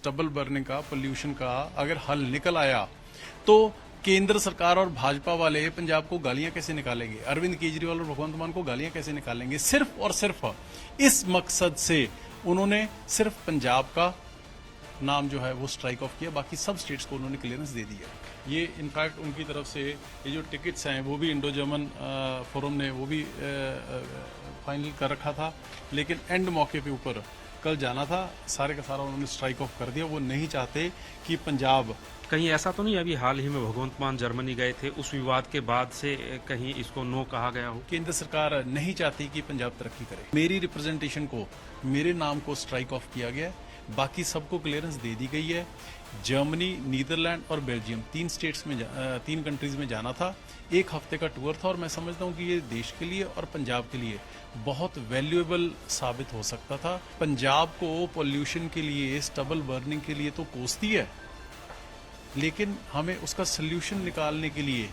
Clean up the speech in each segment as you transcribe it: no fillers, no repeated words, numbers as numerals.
Stubble burning का, pollution का अगर हल निकल आया तो केंद्र सरकार और भाजपा वाले पंजाब को गालियां कैसे निकालेंगे, अरविंद केजरीवाल और भगवंत मान को गालियां कैसे निकालेंगे। सिर्फ और सिर्फ इस मकसद से उन्होंने सिर्फ पंजाब का नाम जो है वो स्ट्राइक ऑफ किया, बाकी सब स्टेट्स को उन्होंने क्लियरेंस दे दिया। ये इनफैक्ट उनकी तरफ से ये जो टिकट्स हैं वो भी इंडो जर्मन फोरम ने वो भी फाइनल कर रखा था, लेकिन एंड मौके पे ऊपर कल जाना था, सारे का सारा उन्होंने स्ट्राइक ऑफ कर दिया। वो नहीं चाहते कि पंजाब, कहीं ऐसा तो नहीं अभी हाल ही में भगवंत मान जर्मनी गए थे, उस विवाद के बाद से कहीं इसको नो कहा गया हो? केंद्र सरकार नहीं चाहती कि पंजाब तरक्की करे। मेरी रिप्रेजेंटेशन को, मेरे नाम को स्ट्राइक ऑफ किया गया है, बाकी सबको क्लियरेंस दे दी गई है। जर्मनी, नीदरलैंड और बेल्जियम तीन कंट्रीज में जाना था, एक हफ्ते का टूर था और मैं समझता हूँ कि ये देश के लिए और पंजाब के लिए बहुत वैल्यूएबल साबित हो सकता था। पंजाब को पोल्यूशन के लिए, स्टबल बर्निंग के लिए तो कोसती है, लेकिन हमें उसका सोल्यूशन निकालने के लिए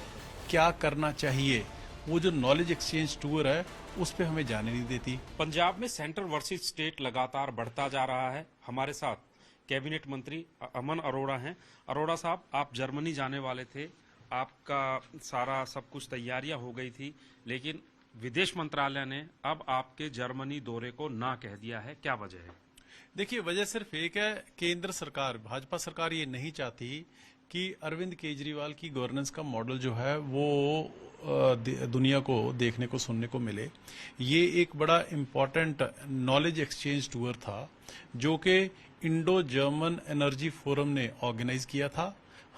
क्या करना चाहिए, वो जो नॉलेज एक्सचेंज टूर है उस पे हमें जाने नहीं देती। पंजाब में सेंटर वर्सेस स्टेट लगातार बढ़ता जा रहा है। हमारे साथ कैबिनेट मंत्री अमन अरोड़ा हैं। अरोड़ा साहब, आप जर्मनी जाने वाले थे, आपका सारा सब कुछ तैयारियां हो गई थी, लेकिन विदेश मंत्रालय ने अब आपके जर्मनी दौरे को ना कह दिया है, क्या वजह है? देखिए, वजह सिर्फ एक है, केंद्र सरकार, भाजपा सरकार ये नहीं चाहती कि अरविंद केजरीवाल की गवर्नेंस का मॉडल जो है वो दुनिया को देखने को, सुनने को मिले। ये एक बड़ा इम्पोर्टेंट नॉलेज एक्सचेंज टूर था जो कि इंडो जर्मन एनर्जी फोरम ने ऑर्गेनाइज किया था।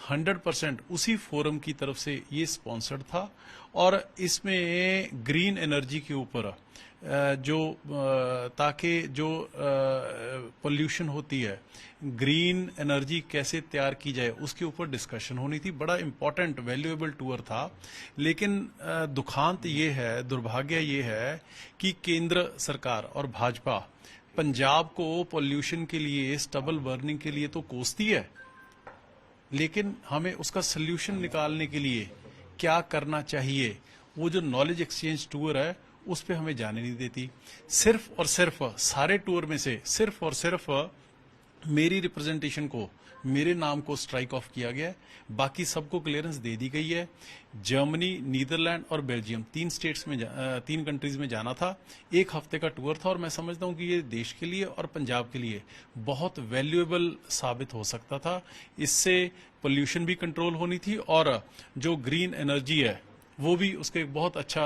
100% उसी फोरम की तरफ से ये स्पॉन्सर्ड था और इसमें ग्रीन एनर्जी के ऊपर ताकि जो पोल्यूशन होती है, ग्रीन एनर्जी कैसे तैयार की जाए उसके ऊपर डिस्कशन होनी थी। बड़ा इंपॉर्टेंट वैल्यूएबल टूर था, लेकिन दुखांत ये है, दुर्भाग्य ये है कि केंद्र सरकार और भाजपा पंजाब को पोल्यूशन के लिए, स्टबल बर्निंग के लिए तो कोसती है, लेकिन हमें उसका सोल्यूशन निकालने के लिए क्या करना चाहिए, वो जो नॉलेज एक्सचेंज टूर है उस पे हमें जाने नहीं देती। सिर्फ और सिर्फ सारे टूर में से सिर्फ और सिर्फ मेरी रिप्रेजेंटेशन को, मेरे नाम को स्ट्राइक ऑफ किया गया है, बाकी सबको क्लियरेंस दे दी गई है। जर्मनी, नीदरलैंड और बेल्जियम तीन कंट्रीज में जाना था, एक हफ्ते का टूर था और मैं समझता हूँ कि ये देश के लिए और पंजाब के लिए बहुत वैल्यूएबल साबित हो सकता था। इससे पोल्यूशन भी कंट्रोल होनी थी और जो ग्रीन एनर्जी है वो भी उसका एक बहुत अच्छा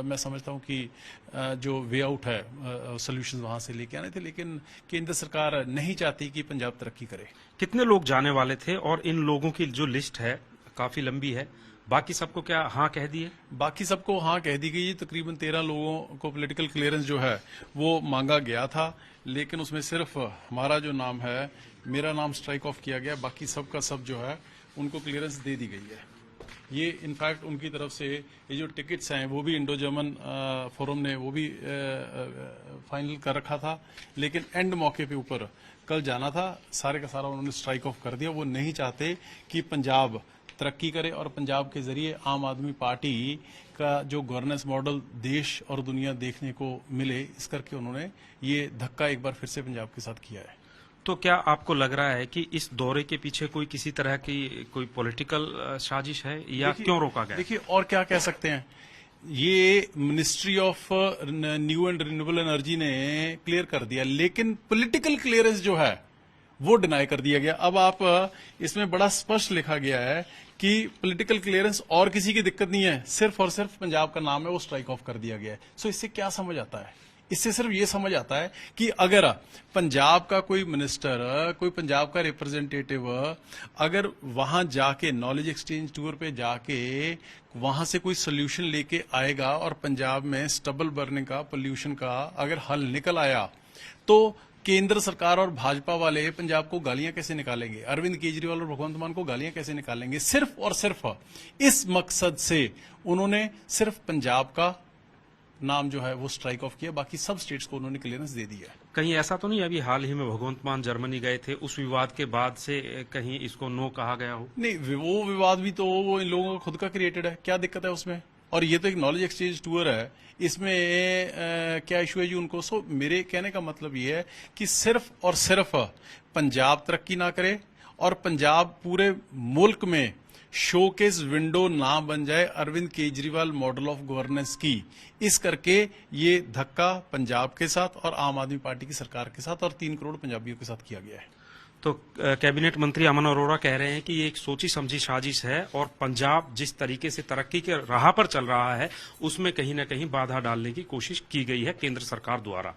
मैं समझता हूँ कि जो वे आउट है, सोल्यूशन वहां से लेके आने थे, लेकिन केंद्र सरकार नहीं चाहती कि पंजाब तरक्की करे। कितने लोग जाने वाले थे और इन लोगों की जो लिस्ट है काफी लंबी है, बाकी सबको क्या हाँ कह दिए? बाकी सबको हाँ कह दी गई। तकरीबन 13 लोगों को पॉलिटिकल क्लियरेंस जो है वो मांगा गया था, लेकिन उसमें सिर्फ हमारा जो नाम है, मेरा नाम स्ट्राइक ऑफ किया गया, बाकी सबका सब जो है उनको क्लियरेंस दे दी गई है। ये इनफैक्ट उनकी तरफ से ये जो टिकट्स हैं वो भी इंडो जर्मन फोरम ने वो भी फाइनल कर रखा था, लेकिन एंड मौके पे ऊपर कल जाना था, सारे का सारा उन्होंने स्ट्राइक ऑफ कर दिया। वो नहीं चाहते कि पंजाब तरक्की करे और पंजाब के जरिए आम आदमी पार्टी का जो गवर्नेंस मॉडल देश और दुनिया देखने को मिले, इस करके उन्होंने ये धक्का एक बार फिर से पंजाब के साथ किया है। तो क्या आपको लग रहा है कि इस दौरे के पीछे कोई किसी तरह की कोई पॉलिटिकल साजिश है या क्यों रोका गया? देखिए, और क्या कह सकते हैं, ये ministry of new and renewable energy ने क्लियर कर दिया, लेकिन पॉलिटिकल क्लियरेंस जो है वो डिनाई कर दिया गया। अब आप इसमें बड़ा स्पष्ट लिखा गया है कि पॉलिटिकल क्लियरेंस और किसी की दिक्कत नहीं है, सिर्फ और सिर्फ पंजाब का नाम है वो स्ट्राइक ऑफ कर दिया गया है। सो इससे क्या समझ आता है? इससे सिर्फ ये समझ आता है कि अगर पंजाब का कोई मिनिस्टर, कोई पंजाब का रिप्रेजेंटेटिव अगर वहां जाके नॉलेज एक्सचेंज टूर पे जाके वहां से कोई सोल्यूशन लेके आएगा और पंजाब में स्टबल बर्निंग का, पोल्यूशन का अगर हल निकल आया तो केंद्र सरकार और भाजपा वाले पंजाब को गालियां कैसे निकालेंगे, अरविंद केजरीवाल और भगवंत मान को गालियां कैसे निकालेंगे। सिर्फ और सिर्फ इस मकसद से उन्होंने सिर्फ पंजाब का नाम जो है वो स्ट्राइक ऑफ किया, बाकी सब स्टेट्स को उन्होंने क्लियरेंस दे दिया। कहीं ऐसा तो नहीं अभी हाल ही में भगवंत मान जर्मनी गए थे, उस विवाद के बाद से कहीं इसको नो कहा गया हो? नहीं, वो विवाद भी तो वो इन लोगों का खुद का क्रिएटेड है, क्या दिक्कत है उसमें? और ये तो एक नॉलेज एक्सचेंज टूर है, इसमें क्या इशू है जी उनको। सो मेरे कहने का मतलब ये है कि सिर्फ और सिर्फ पंजाब तरक्की ना करे और पंजाब पूरे मुल्क में शोकेस विंडो ना बन जाए Arvind Kejriwal model of governance की, इस करके ये धक्का पंजाब के साथ और आम आदमी पार्टी की सरकार के साथ और 3 करोड़ पंजाबियों के साथ किया गया है। तो कैबिनेट मंत्री अमन अरोड़ा कह रहे हैं कि ये एक सोची समझी साजिश है और पंजाब जिस तरीके से तरक्की के राह पर चल रहा है उसमें कहीं ना कहीं बाधा डालने की कोशिश की गई है केंद्र सरकार द्वारा।